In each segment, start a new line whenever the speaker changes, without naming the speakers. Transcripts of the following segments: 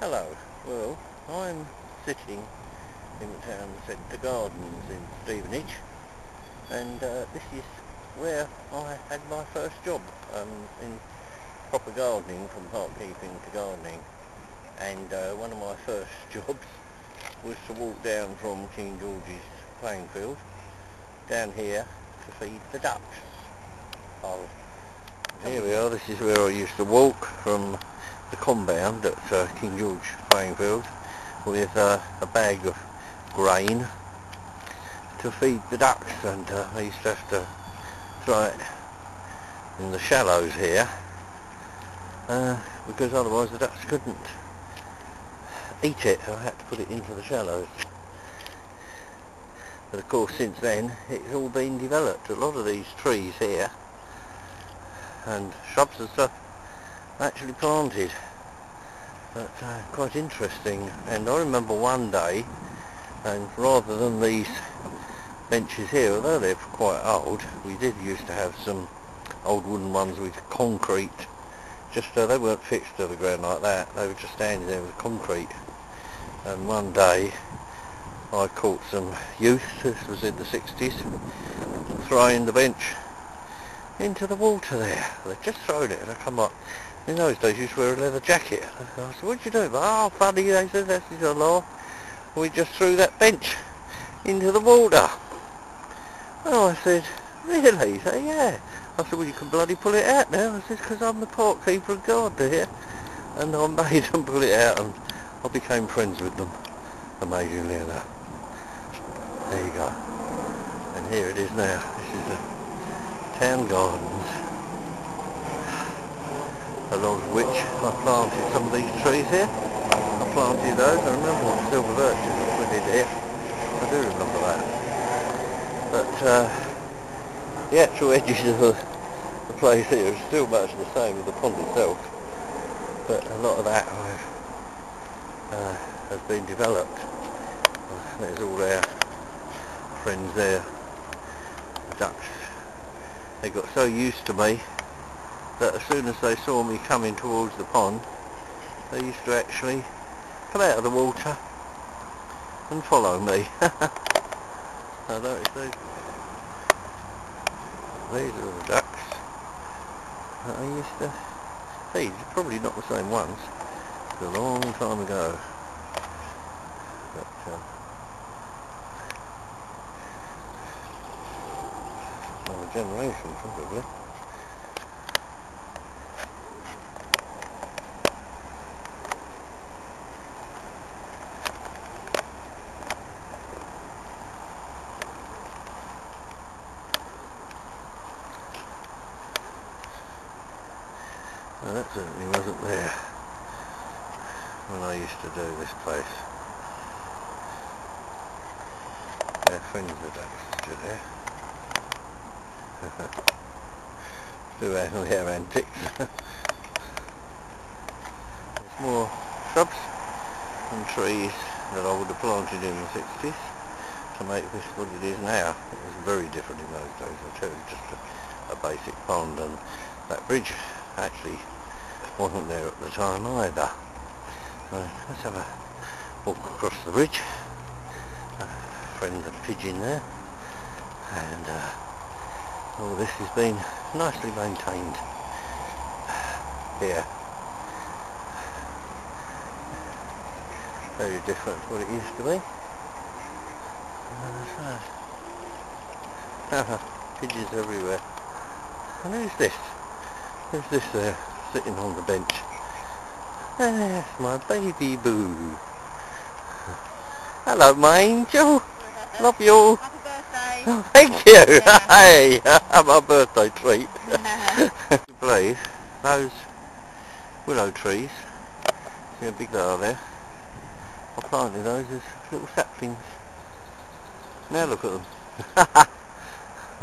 Hello. Well, I'm sitting in the town centre gardens in Stevenage, and this is where I had my first job in proper gardening, from parkkeeping to gardening. And one of my first jobs was to walk down from King George's playing field down here to feed the ducks. Here we are. This is where I used to walk from the compound at King George playing field with a bag of grain to feed the ducks, and I used to have to throw it in the shallows here because otherwise the ducks couldn't eat it. I had to put it into the shallows. But of course since then it's all been developed. A lot of these trees here and shrubs and stuff actually planted, but quite interesting. And I remember one day, and rather than these benches here, although they're quite old, we did used to have some old wooden ones with concrete, just they weren't fixed to the ground like that, they were just standing there with concrete. And one day I caught some youth, this was in the 60s, throwing the bench into the water there. They'd just thrown it, and I come up. In those days you used to wear a leather jacket. I said, "What'd you do?" "Oh, funny," they said, "that's his law. We just threw that bench into the water." Oh, I said, "Really?" He said, "Yeah." I said, "Well, you can bloody pull it out now." I said, "Because I'm the parkkeeper and gardener here." And I made them pull it out, and I became friends with them, amazingly enough. There you go. And here it is now. This is the Town Gardens, along which I planted some of these trees here. I planted those. I remember what silver birches I put in here. I do remember that. But the actual edges of the place here is still much the same as the pond itself. But a lot of that has been developed. There's all our friends there, the ducks. They got so used to me that as soon as they saw me coming towards the pond, they used to actually come out of the water and follow me. I noticed these are the ducks that I used to feed. Probably not the same ones. It's a long time ago. But another generation probably. Well, that certainly wasn't there when I used to do this place. Our friends are ducks stood there. Do our antics. There's more shrubs and trees that I would have planted in the 60s to make this what it is now. It was very different in those days. I tell you, just a basic pond, and that bridge actually wasn't there at the time either. So let's have a walk across the bridge. Friend the pigeon there, and all this has been nicely maintained here. Very different to what it used to be. Pigeons everywhere. And who's this? Who's this there, sitting on the bench? That's my baby boo. Hello, my angel. Love you.
Happy birthday.
Oh, thank you.
Yeah.
Hey, my birthday treat. Please, those willow trees, see how big they are there? I planted those as little saplings. Now look at them.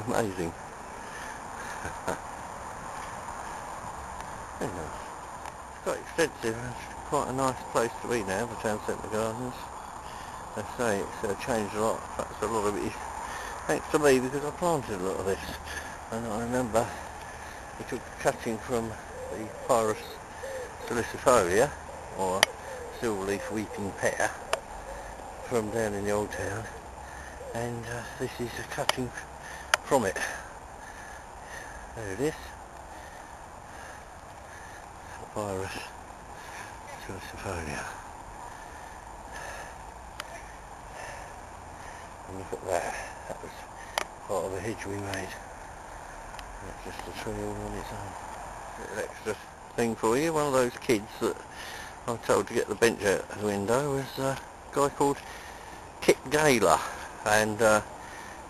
Amazing. Anyway, it's quite extensive. It's quite a nice place to be now, the Town Centre Gardens. I say it's changed a lot. Perhaps a lot of it is thanks to me, because I planted a lot of this. And I remember we took a cutting from the Pyrus salicifolia, or silver-leaf weeping pear from down in the old town, and this is a cutting from it. There it is. Virus Telephonia. And look at that. That was part of a hedge we made. That's just a tree all on its own. Little extra thing for you. One of those kids that I told to get the bench out the window was a guy called Kit Gaylor, and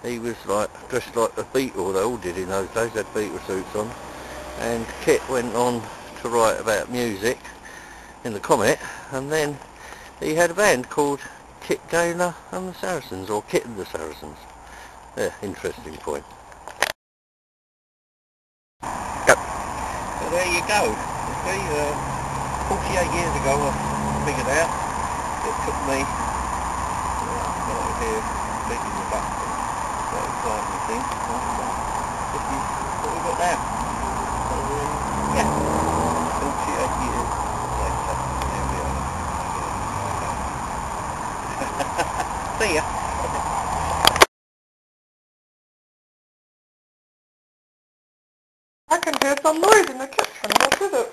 he was like dressed like a Beatle. They all did in those days, had Beatle suits on. And Kit went on to write about music in the Comet, and then he had a band called Kit Gaylor and the Saracens, or Kit and the Saracens. Yeah, interesting point. Go. So there you go. You see, 48 years ago I figured out. It took me right here leading the back. Quite exciting thing. This is what we've got now. So yeah, 48 years later. Here we are. See ya.
I can hear some noise in the kitchen. What is it?